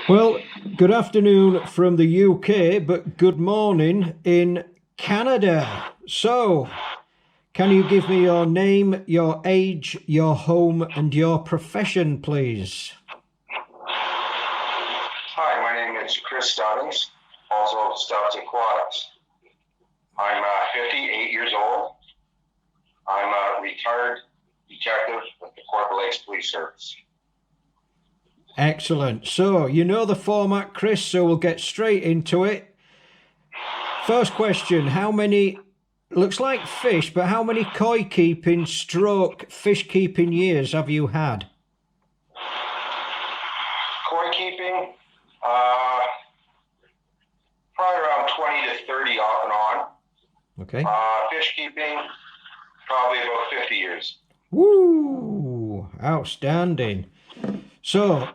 Well, good afternoon from the UK, but good morning in Canada. So, can you give me your name, your age, your home, and your profession, please? Hi, my name is Chris Stubbings, also Stubbs Aquatics. I'm 58 years old. I'm a retired detective with the Corporate Lakes Police Service. Excellent. So, you know the format, Chris, so we'll get straight into it. First question, how many, looks like fish, but how many koi keeping stroke fish keeping years have you had? Koi keeping, probably around 20 to 30 off and on. Okay. Fish keeping, probably about 50 years. Woo! Outstanding. So,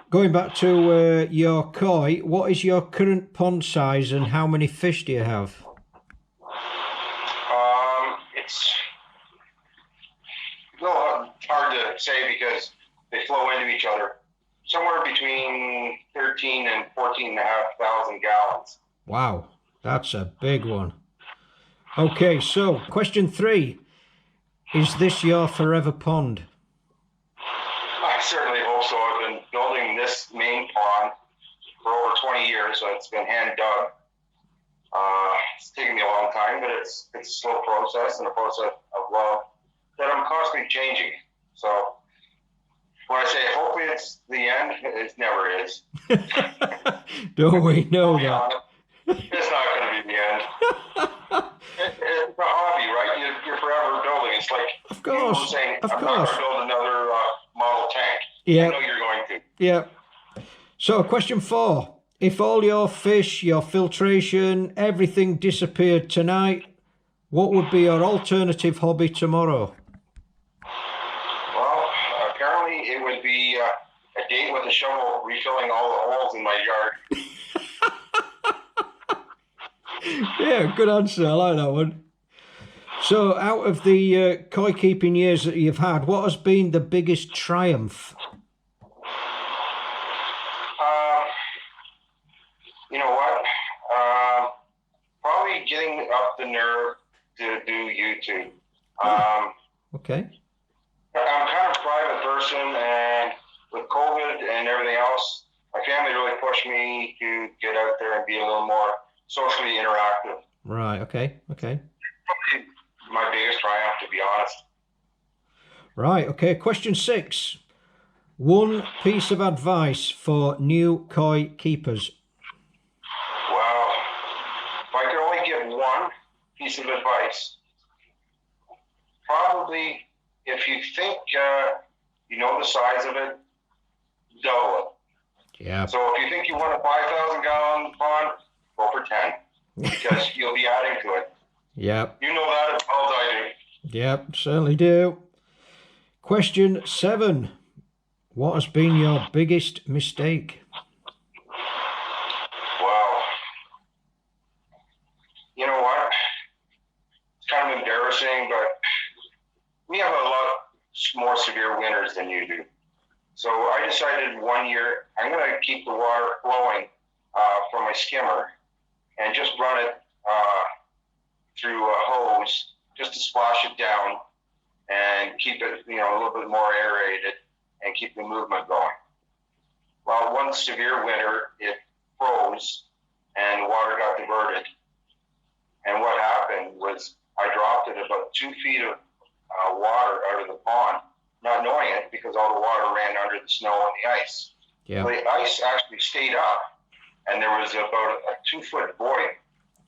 going back to your koi, what is your current pond size and how many fish do you have? It's a little hard to say because they flow into each other. Somewhere between 13 and 14,500 gallons. Wow, that's a big one. Okay, so question 3. Is this your forever pond? I certainly hope so. I've been building this main pond for over 20 years, so it's been hand dug. It's taken me a long time, but it's a slow process and a process of love that I'm constantly changing. So when I say hopefully it's the end, it never is. Don't we know that? It's not going to be the end. It's a hobby, right? You're forever building. It's like Of course, saying, of I'm course. not going to build another model tank. Yeah. I know you're going to. Yeah. So question 4. If all your fish, your filtration, everything disappeared tonight, what would be your alternative hobby tomorrow? Well, apparently it would be a date with a shovel refilling all the holes in my yard. Yeah, good answer. I like that one. So, out of the koi keeping years that you've had, what has been the biggest triumph? You know what? Probably getting up the nerve to do YouTube. Okay. I'm kind of a private person, and with COVID and everything else, my family really pushed me to get out there and be a little more socially interactive. Right, okay. Probably my biggest triumph, to be honest. Right, okay. Question 6. One piece of advice for new koi keepers. Well, if I could only give one piece of advice, probably if you think you know the size of it, double it. Yeah. So if you think you want a 5,000 gallon pond, go for 10 because you'll be adding to it. Yep. You know that as well as I do. Yep, certainly do. Question 7. What has been your biggest mistake? Well, you know what? It's kind of embarrassing, but we have a lot more severe winters than you do. So I decided one year I'm going to keep the water flowing from my skimmer and just run it through a hose just to splash it down and keep it, a little bit more aerated and keep the movement going. Well, one severe winter, it froze and the water got diverted. And what happened was I dropped it about 2 feet of water out of the pond, not knowing it because all the water ran under the snow and the ice. Yeah. So the ice actually stayed up, and there was about a 2-foot void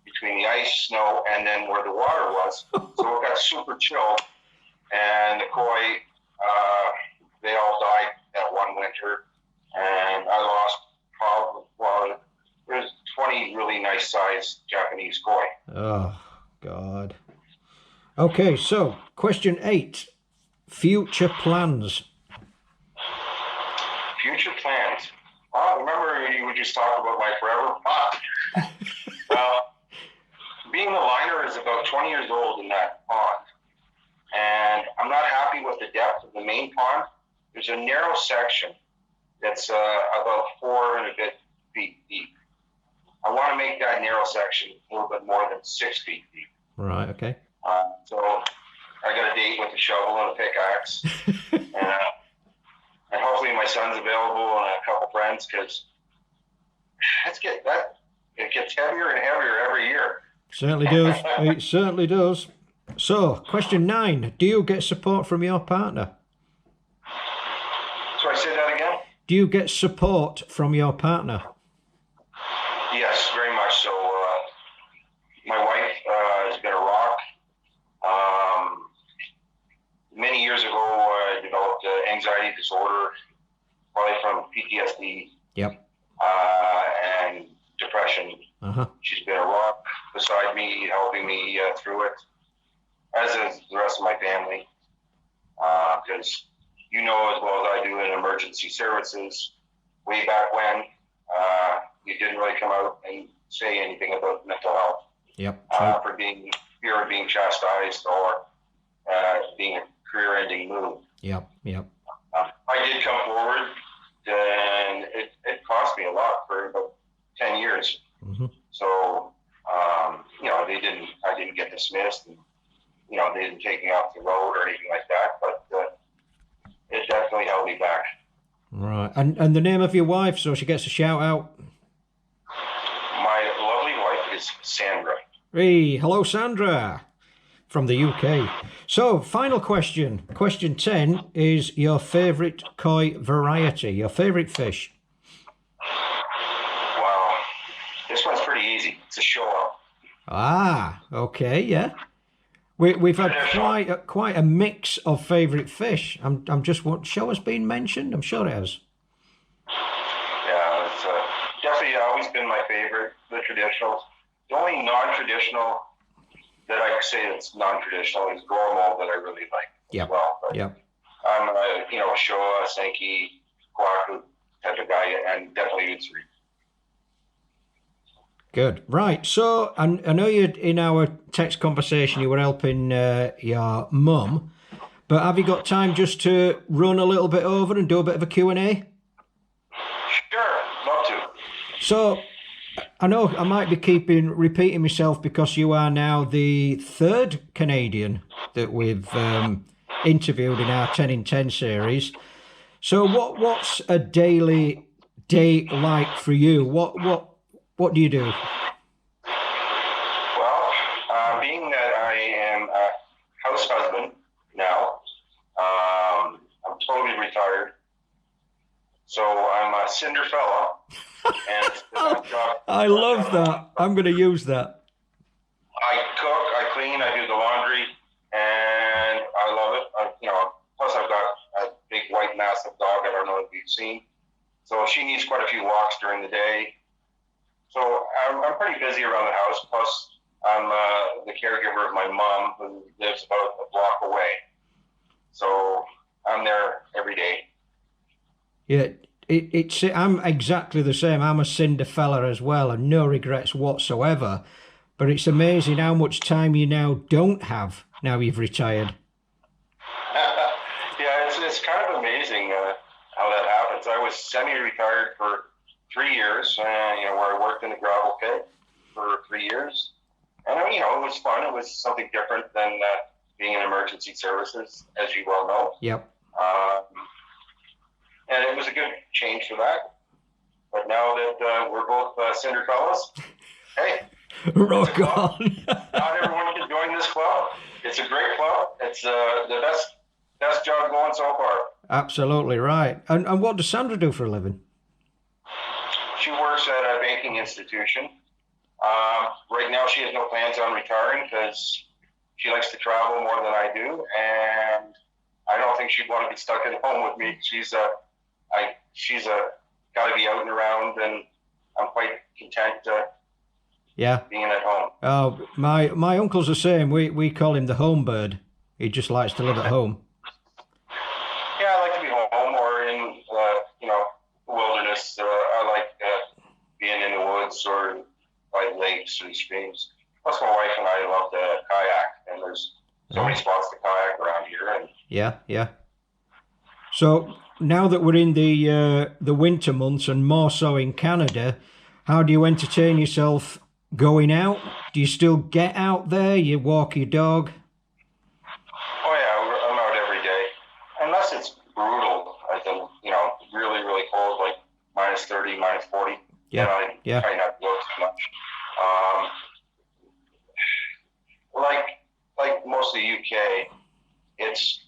between the ice, snow, and then where the water was. So it got super chilled, and the koi, they all died that one winter, and I lost probably, there's 20 really nice sized Japanese koi. Oh, God. Okay, so question 8. Future plans. Future plans. Well, remember you would just talk about my forever pond. Well, being a liner is about 20 years old in that pond, and I'm not happy with the depth of the main pond. There's a narrow section It's about 4 and a bit feet deep. I want to make that narrow section a little bit more than 6 feet deep. Right. Okay. So I got a date with a shovel and a pickaxe, and hopefully my son's available and a couple friends, because it gets heavier and heavier every year. Certainly does. It certainly does. So, question 9: do you get support from your partner? So I say that again? Do you get support from your partner? Yes, very much so. My wife has been a rock. Many years ago, I developed anxiety disorder, probably from PTSD. Yep. And depression. She's been a rock beside me, helping me through it, as is the rest of my family. Because you know as well as I do in emergency services, way back when, you didn't really come out and say anything about mental health. Yep. For fear of being chastised or being a career-ending move. Yep. I did come forward, and it cost me a lot for about 10 years. So, I didn't get dismissed, and, they didn't take me off the road or anything like that, but it definitely held me back. Right. And the name of your wife, so she gets a shout out? My lovely wife is Sandra. Hey, hello Sandra from the UK. So, final question. Question 10 is your favourite koi variety, your favourite fish. Wow. This one's pretty easy. It's a show-up. Ah, okay, yeah. We've had quite a mix of favourite fish. I'm just what show has been mentioned? I'm sure it has. Yeah, it's definitely always been my favorite, the traditionals. The only non-traditional that I say that's non-traditional is Gormal that I really like as well. But I'm a Showa, Senki, Kwaku type of guy, and definitely Utsuri. Good. Right. So I know you in our text conversation you were helping your mum, but have you got time just to run a little bit over and do a bit of a Q&A? Sure, love to. So I know I might be repeating myself because you are now the 3rd Canadian that we've interviewed in our 10 in 10 series. So what's a daily day like for you? What do you do? Well, being that I am a house husband now, I'm totally retired. So I'm a Cinderfella. And I love that. I'm going to use that. I cook, I clean, I do the laundry, and I love it. Plus I've got a big white mastiff dog. I don't know if you've seen. So she needs quite a few walks during the day. So I'm pretty busy around the house. Plus, I'm the caregiver of my mom, who lives about a block away. So I'm there every day. Yeah, I'm exactly the same. I'm a Cinderfella as well, and no regrets whatsoever. But it's amazing how much time you now don't have now you've retired. Yeah, it's kind of amazing how that happens. I was semi-retired for 3 years, where I worked in a gravel pit for 3 years. And, it was fun. It was something different than being in emergency services, as you well know. Yep. And it was a good change for that. But now that we're both Cinderfellas, hey. Rock on. Not everyone can join this club. It's a great club. It's the best job going so far. Absolutely right. And what does Sandra do for a living? She works at a banking institution. Right now, she has no plans on retiring because she likes to travel more than I do, and I don't think she'd want to be stuck at home with me. She's got to be out and around, and I'm quite content being at home. Oh, my uncle's the same. We call him the home bird. He just likes to live at home. Yeah, I like to be home or in the wilderness. I like being in the woods or by lakes or streams. Plus, my wife and I love to kayak, and there's so many spots to kayak around here. And yeah. So now that we're in the winter months and more so in Canada, how do you entertain yourself going out? Do you still get out there? You walk your dog? Oh yeah, I'm out every day, unless it's brutal, I think, really, really cold, like -30, -40. Yeah, I try not to go too much. Like most of the UK, it's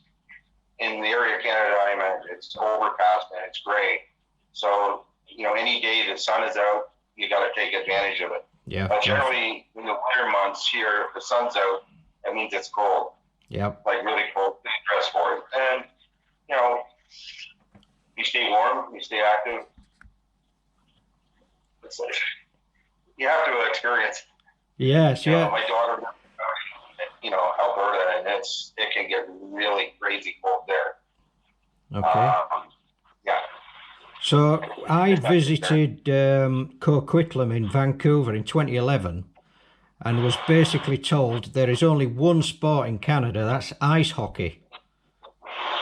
in the area of Canada I'm in, it's overcast and it's gray. So, any day the sun is out, you got to take advantage of it. Yeah. But generally, in the winter months here, if the sun's out, that means it's cold. Yep. Like really cold, dress for it. And, you stay warm, you stay active. It's like, you have to experience. Yes, yeah. My daughter, Alberta, and it can get really crazy cold there. Okay. Yeah. So I visited Coquitlam in Vancouver in 2011 and was basically told there is only one sport in Canada, that's ice hockey.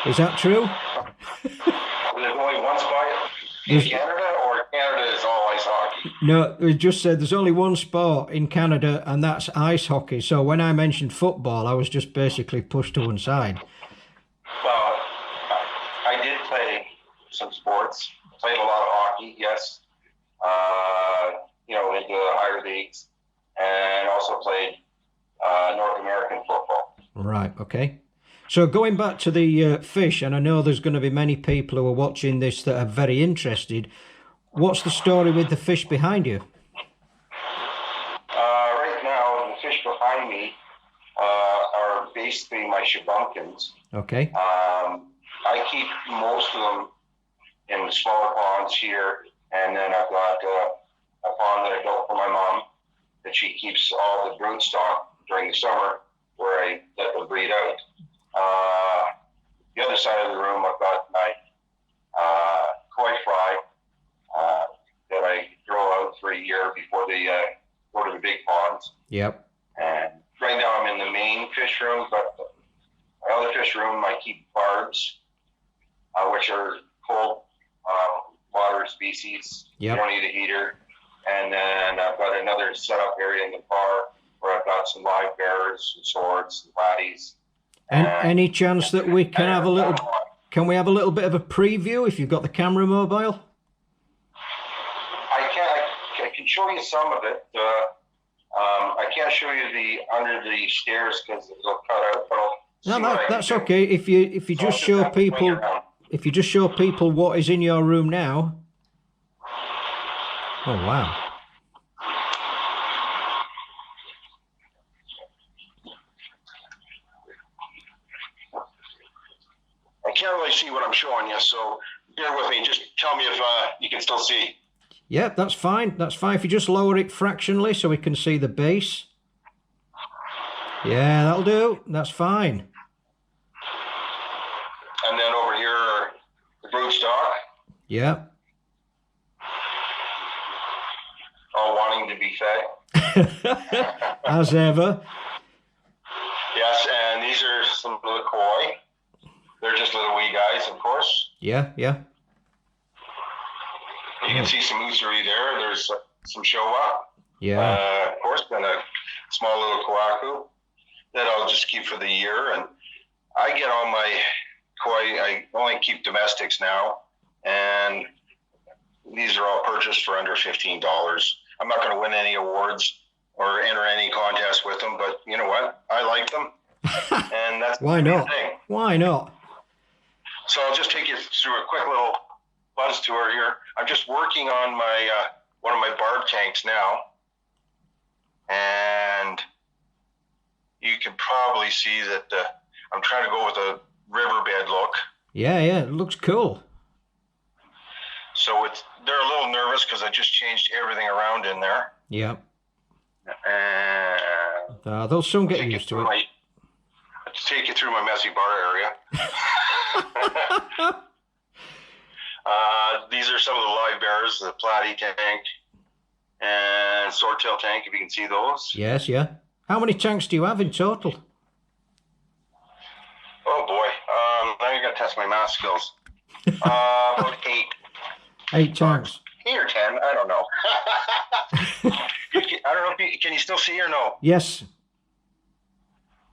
Is that true? There's only one sport in Canada, or Canada is all ice hockey? No, it just said there's only one sport in Canada and that's ice hockey. So when I mentioned football, I was just basically pushed to one side. Well, I did play some sports. Played a lot of hockey, yes. Into the higher leagues, and also played North American football. Right, okay. So going back to the fish, and I know there's going to be many people who are watching this that are very interested. What's the story with the fish behind you? Right now, the fish behind me are basically my shabunkins. Okay. I keep most of them in the smaller ponds here, and then I've got a pond that I built for my mom that she keeps all the brood stock during the summer, where I let them breed out. The other side of the room, I've got my koi fry that I throw out for a year before they go to the big ponds. Yep. And right now I'm in the main fish room, but my other fish room I keep barbs, which are cold water species. Yep. You don't need a heater. And then I've got another setup area in the bar where I've got some live bears, some swords, some platies. And any chance that we can have a little? Can we have a little bit of a preview if you've got the camera mobile? I can show you some of it. I can't show you the under the stairs because it'll cut out. But that's okay. If you just show people what is in your room now. Oh wow. I can't really see what I'm showing you, so bear with me. Just tell me if you can still see. Yep, that's fine. That's fine. If you just lower it fractionally so we can see the base. Yeah, that'll do. That's fine. And then over here are the broodstock. Yep. All wanting to be fed. As ever. Yes, and these are some little koi. They're just little wee guys, of course. Yeah, yeah. You can see some oosery there. There's some showa. Yeah. Of course, then a small little koaku that I'll just keep for the year. And I get all my koi, I only keep domestics now. And these are all purchased for under $15. I'm not going to win any awards or enter any contest with them, but you know what? I like them. And that's Why the not? thing. Why not? So I'll just take you through a quick little buzz tour here. I'm just working on my one of my barb tanks now, and you can probably see that I'm trying to go with a riverbed look. Yeah, yeah, it looks cool. So they're a little nervous because I just changed everything around in there. Yeah. And They'll soon get used to it. Let's take you through my messy bar area. These are some of the live bears, the platy tank and swordtail tank, if you can see those. Yes, yeah. How many tanks do you have in total? Oh boy, now you're gonna test my math skills. About 8. 8 tanks. 8 or 10, I don't know. I don't know if can you still see or no? Yes.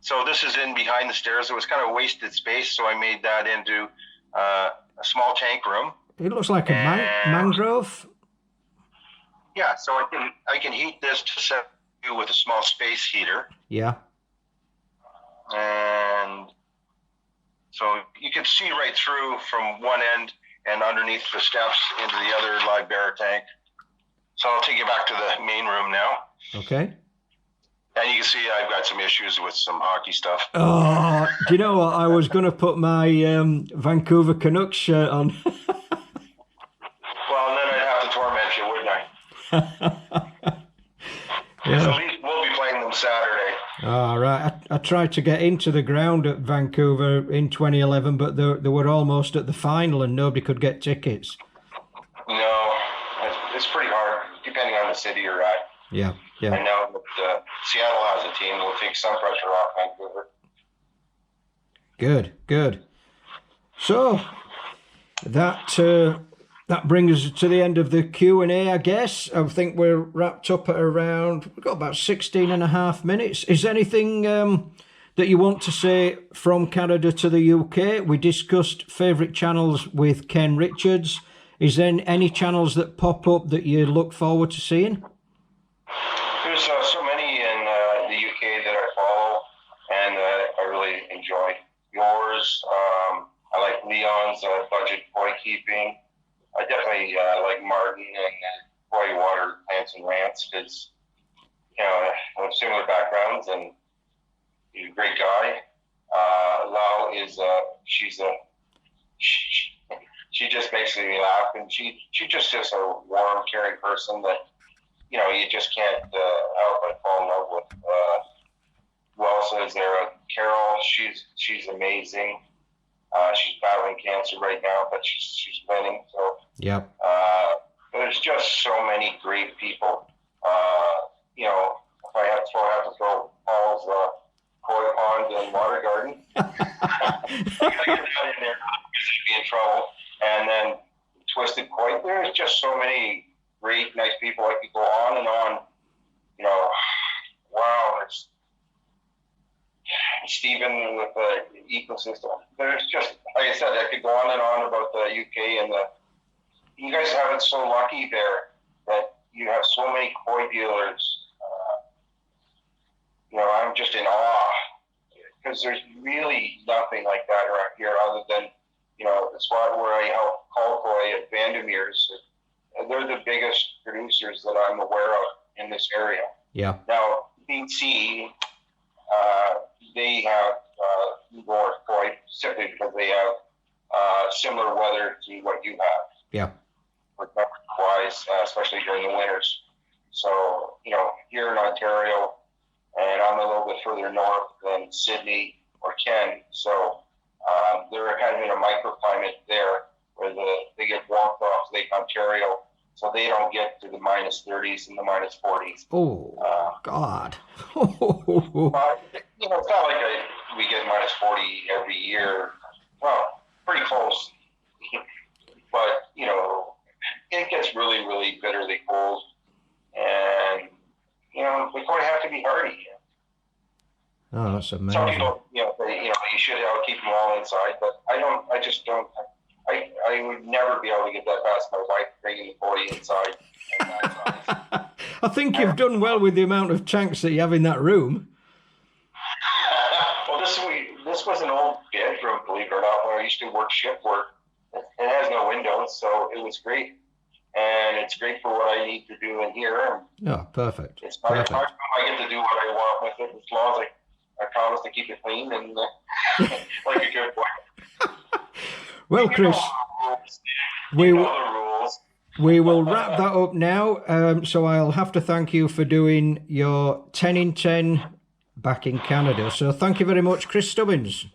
So this is in behind the stairs. It was kind of wasted space, so I made that into a small tank room. It looks like a mangrove. Yeah, so I can heat this to set you with a small space heater. Yeah. And so you can see right through from one end and underneath the steps into the other live bear tank. So I'll take you back to the main room now. Okay. And you can see I've got some issues with some hockey stuff. Oh, do you know what? I was going to put my Vancouver Canucks shirt on. Well, then I'd have to torment you, wouldn't I? Yeah. At least we'll be playing them Saturday. All right. I tried to get into the ground at Vancouver in 2011, but they were almost at the final and nobody could get tickets. No, it's pretty hard, depending on the city you're at. Yeah, yeah. I know that Seattle has a team that will take some pressure off Vancouver. Good, good. So that brings us to the end of the Q&A, I guess. I think we're wrapped up at around, we've got about 16 and a half minutes. Is there anything that you want to say from Canada to the UK? We discussed favourite channels with Ken Richards. Is there any channels that pop up that you look forward to seeing? There's so many in the UK that I follow and I really enjoy. Yours, I like Leon's budget koi keeping. I definitely like Martin and Koi Water Plants and Rants because, you know, we have similar backgrounds and he's a great guy. Lau is, she just makes me laugh and she just is a warm, caring person that, you know, you just can't help but fall in love with. Who else is there? Carol, she's amazing. She's battling cancer right now, but she's winning. So yep. There's just so many great people. You know, if I have to throw Paul's koi pond and water garden, I gotta get that in there because I'd be in trouble. And then Twisted Koi. There's just so many great, nice people. I could go on and on. You know, wow. There's Stephen with the ecosystem. There's just, like I said, I could go on and on about the UK and you guys have it so lucky there that you have so many koi dealers. You know, I'm just in awe because there's really nothing like that around here other than, you know, the spot where I help call koi at Vandermeer's. They're the biggest producers that I'm aware of in this area. Yeah. Now, BC, they have more koi simply because they have similar weather to what you have. Yeah. Wise, especially during the winters. So, you know, here in Ontario, and I'm a little bit further north than Sydney or Ken, so they're kind of in a microclimate there where they get warmth off Lake Ontario, so they don't get to the minus 30s and the minus 40s. Oh, God. But, you know, it's not like we get minus 40 every year. Well, pretty close. But, you know, it gets really, really bitterly cold. And, you know, we quite have to be hardy. Oh, that's amazing. Some people, you know, you should keep them all inside, but I just don't. I would never be able to get that past my wife bringing the boy inside. I think you've done well with the amount of tanks that you have in that room. Well, this was an old bedroom, believe it or not, where I used to work shift work. It has no windows, so it was great. And it's great for what I need to do in here. Oh, perfect. It's not perfect. I get to do what I want with it as long as I promise to keep it clean and like a good boy. Well, Chris, we will wrap that up now. So I'll have to thank you for doing your 10 in 10 back in Canada. So thank you very much, Chris Stubbings.